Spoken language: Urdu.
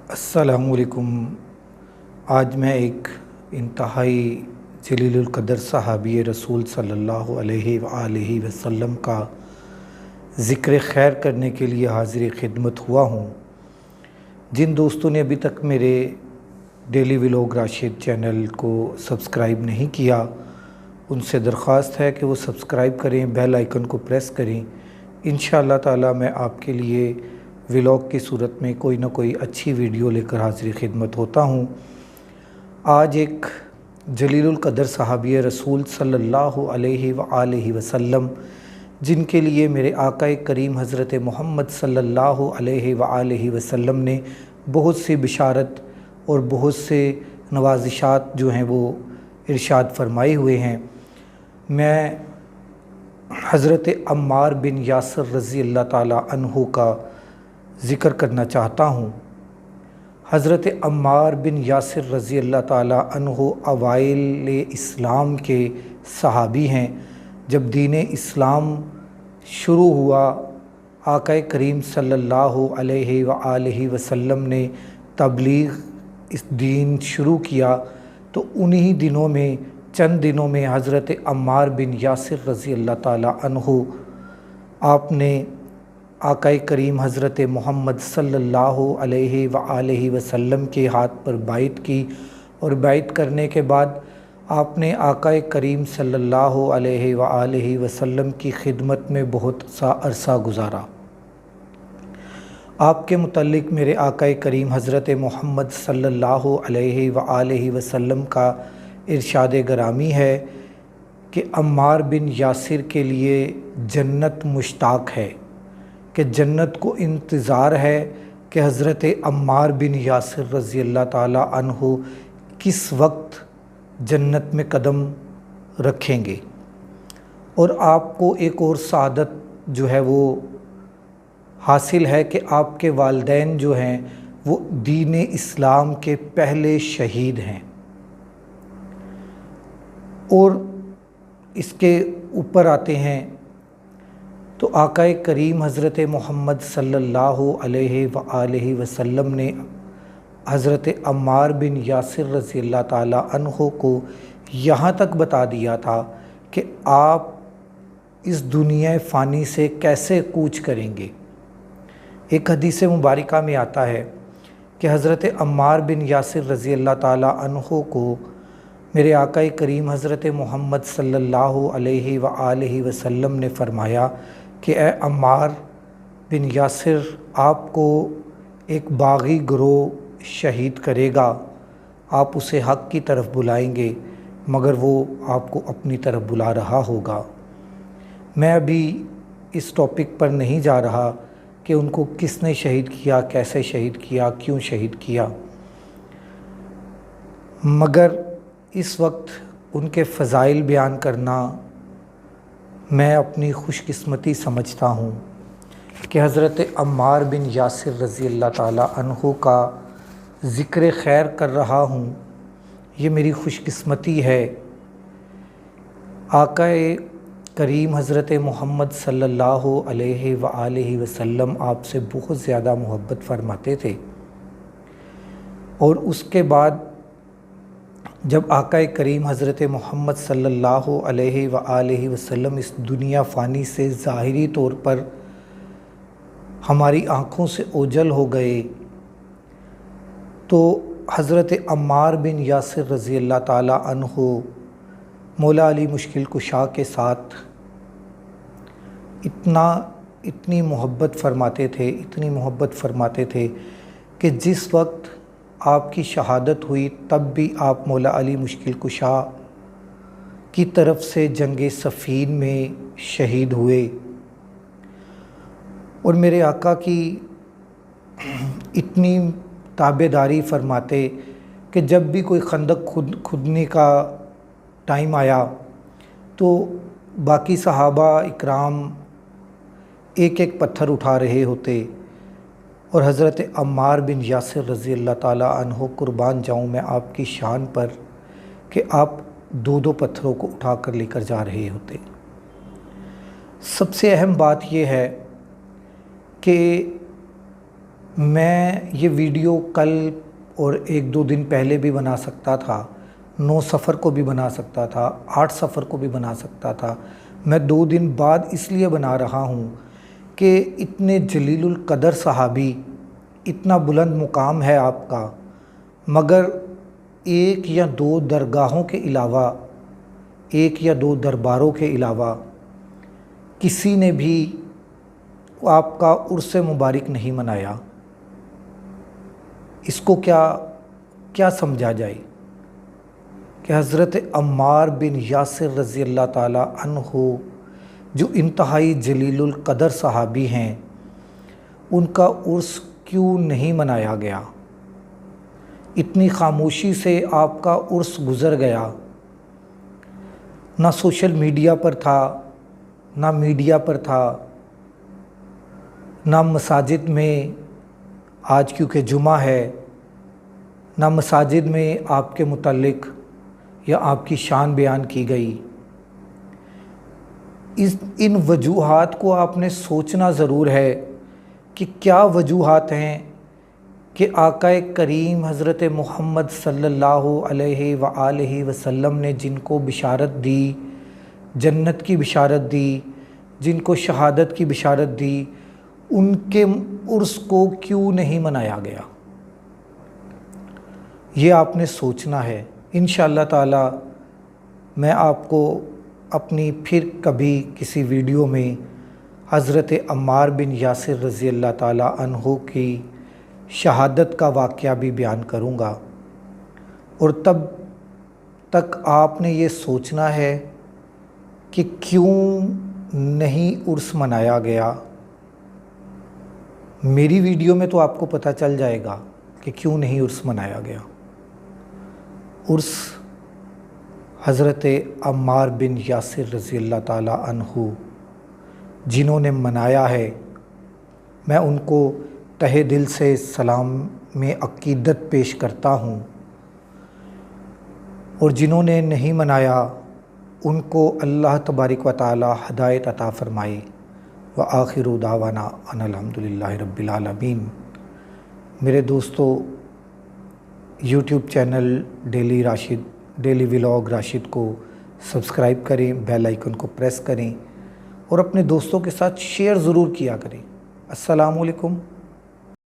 السلام علیکم۔ آج میں ایک انتہائی جلیل القدر صحابی رسول صلی اللہ علیہ وآلہ وسلم کا ذکر خیر کرنے کے لیے حاضر خدمت ہوا ہوں۔ جن دوستوں نے ابھی تک میرے ڈیلی ولاگ راشد چینل کو سبسکرائب نہیں کیا، ان سے درخواست ہے کہ وہ سبسکرائب کریں، بیل آئیکن کو پریس کریں۔ انشاءاللہ تعالی میں آپ کے لیے ولاگ کی صورت میں کوئی نہ کوئی اچھی ویڈیو لے کر حاضر خدمت ہوتا ہوں۔ آج ایک جلیل القدر صحابی رسول صلی اللہ علیہ وآلہ وسلم، جن کے لیے میرے آقا کریم حضرت محمد صلی اللہ علیہ وآلہ وسلم نے بہت سی بشارت اور بہت سے نوازشات جو ہیں وہ ارشاد فرمائے ہوئے ہیں۔ میں حضرت عمار بن یاسر رضی اللہ تعالیٰ عنہ کا ذکر کرنا چاہتا ہوں۔ حضرت عمار بن یاسر رضی اللہ تعالیٰ عنہ اوائل اسلام کے صحابی ہیں۔ جب دین اسلام شروع ہوا، آقا کریم صلی اللہ علیہ وآلہ وسلم نے تبلیغ اس دین شروع کیا، تو انہی دنوں میں چند دنوں میں حضرت عمار بن یاسر رضی اللہ تعالیٰ عنہ آپ نے آقا کریم حضرت محمد صلی اللہ علیہ وآلہ وسلم کے ہاتھ پر بیعت کی، اور بیعت کرنے کے بعد آپ نے آقا کریم صلی اللہ علیہ وآلہ وسلم کی خدمت میں بہت سا عرصہ گزارا۔ آپ کے متعلق میرے آقا کریم حضرت محمد صلی اللہ علیہ وآلہ وسلم کا ارشاد گرامی ہے کہ عمار بن یاسر کے لیے جنت مشتاق ہے، کہ جنت کو انتظار ہے کہ حضرت عمار بن یاسر رضی اللہ تعالیٰ عنہ کس وقت جنت میں قدم رکھیں گے۔ اور آپ کو ایک اور سعادت جو ہے وہ حاصل ہے کہ آپ کے والدین جو ہیں وہ دین اسلام کے پہلے شہید ہیں۔ اور اس کے اوپر آتے ہیں تو آقا کریم حضرت محمد صلی اللہ علیہ وآلہ وسلم نے حضرت عمار بن یاسر رضی اللہ تعالیٰ عنہ کو یہاں تک بتا دیا تھا کہ آپ اس دنیا فانی سے کیسے کوچ کریں گے۔ ایک حدیث مبارکہ میں آتا ہے کہ حضرت عمار بن یاسر رضی اللہ تعالیٰ عنہ کو میرے آقا کریم حضرت محمد صلی اللہ علیہ وآلہ وسلم نے فرمایا کہ اے عمار بن یاسر، آپ کو ایک باغی گروہ شہید کرے گا، آپ اسے حق کی طرف بلائیں گے مگر وہ آپ کو اپنی طرف بلا رہا ہوگا۔ میں ابھی اس ٹاپک پر نہیں جا رہا کہ ان کو کس نے شہید کیا، کیسے شہید کیا، کیوں شہید کیا، مگر اس وقت ان کے فضائل بیان کرنا میں اپنی خوش قسمتی سمجھتا ہوں کہ حضرت عمار بن یاسر رضی اللہ تعالیٰ عنہ کا ذکر خیر کر رہا ہوں۔ یہ میری خوش قسمتی ہے۔ آقا کریم حضرت محمد صلی اللہ علیہ وآلہ وسلم آپ سے بہت زیادہ محبت فرماتے تھے، اور اس کے بعد جب آقا کریم حضرت محمد صلی اللہ علیہ وآلہ وسلم اس دنیا فانی سے ظاہری طور پر ہماری آنکھوں سے اوجھل ہو گئے، تو حضرت عمار بن یاسر رضی اللہ تعالیٰ عنہ مولا علی مشکل کشا کے ساتھ اتنی محبت فرماتے تھے، اتنی محبت فرماتے تھے کہ جس وقت آپ کی شہادت ہوئی تب بھی آپ مولا علی مشکل کشا کی طرف سے جنگ صفین میں شہید ہوئے۔ اور میرے آقا کی اتنی تابعداری فرماتے کہ جب بھی کوئی خندق کھودنے کا ٹائم آیا تو باقی صحابہ اکرام ایک ایک پتھر اٹھا رہے ہوتے، اور حضرت عمار بن یاسر رضی اللہ تعالیٰ عنہ قربان جاؤں میں آپ کی شان پر کہ آپ دو دو پتھروں کو اٹھا کر لے کر جا رہے ہوتے۔ سب سے اہم بات یہ ہے کہ میں یہ ویڈیو کل اور 1-2 دن پہلے بھی بنا سکتا تھا، 9 صفر کو بھی بنا سکتا تھا، 8 صفر کو بھی بنا سکتا تھا۔ میں 2 دن بعد اس لیے بنا رہا ہوں کہ اتنے جلیل القدر صحابی، اتنا بلند مقام ہے آپ کا، مگر 1 یا 2 درگاہوں کے علاوہ، 1 یا 2 درباروں کے علاوہ کسی نے بھی آپ کا عرس مبارک نہیں منایا۔ اس کو کیا سمجھا جائے کہ حضرت عمار بن یاسر رضی اللہ تعالیٰ عنہ جو انتہائی جلیل القدر صحابی ہیں، ان کا عرس کیوں نہیں منایا گیا؟ اتنی خاموشی سے آپ کا عرس گزر گیا، نہ سوشل میڈیا پر تھا، نہ میڈیا پر تھا، نہ مساجد میں، آج کیونکہ جمعہ ہے، نہ مساجد میں آپ کے متعلق یا آپ کی شان بیان کی گئی۔ ان وجوہات کو آپ نے سوچنا ضرور ہے کہ کیا وجوہات ہیں کہ آقا کریم حضرت محمد صلی اللہ علیہ وآلہ وسلم نے جن کو بشارت دی، جنت کی بشارت دی، جن کو شہادت کی بشارت دی، ان کے عرس کو کیوں نہیں منایا گیا؟ یہ آپ نے سوچنا ہے۔ انشاءاللہ تعالی میں آپ کو اپنی پھر کبھی کسی ویڈیو میں حضرت عمار بن یاسر رضی اللہ تعالیٰ عنہ کی شہادت کا واقعہ بھی بیان کروں گا، اور تب تک آپ نے یہ سوچنا ہے کہ کیوں نہیں عرس منایا گیا۔ میری ویڈیو میں تو آپ کو پتہ چل جائے گا کہ کیوں نہیں عرس منایا گیا۔ عرس حضرت عمار بن یاسر رضی اللہ تعالیٰ عنہ جنہوں نے منایا ہے، میں ان کو تہہ دل سے سلام میں عقیدت پیش کرتا ہوں، اور جنہوں نے نہیں منایا ان کو اللہ تبارک و تعالی ہدایت عطا فرمائے۔ وآخر دعوانا ان الحمدللہ رب العالمین۔ میرے دوستو، YouTube channel daily vlog Rashid کو سبسکرائب کریں، بیل آئیکن کو پریس کریں، اور اپنے دوستوں کے ساتھ شیئر ضرور کیا کریں۔ السلام علیکم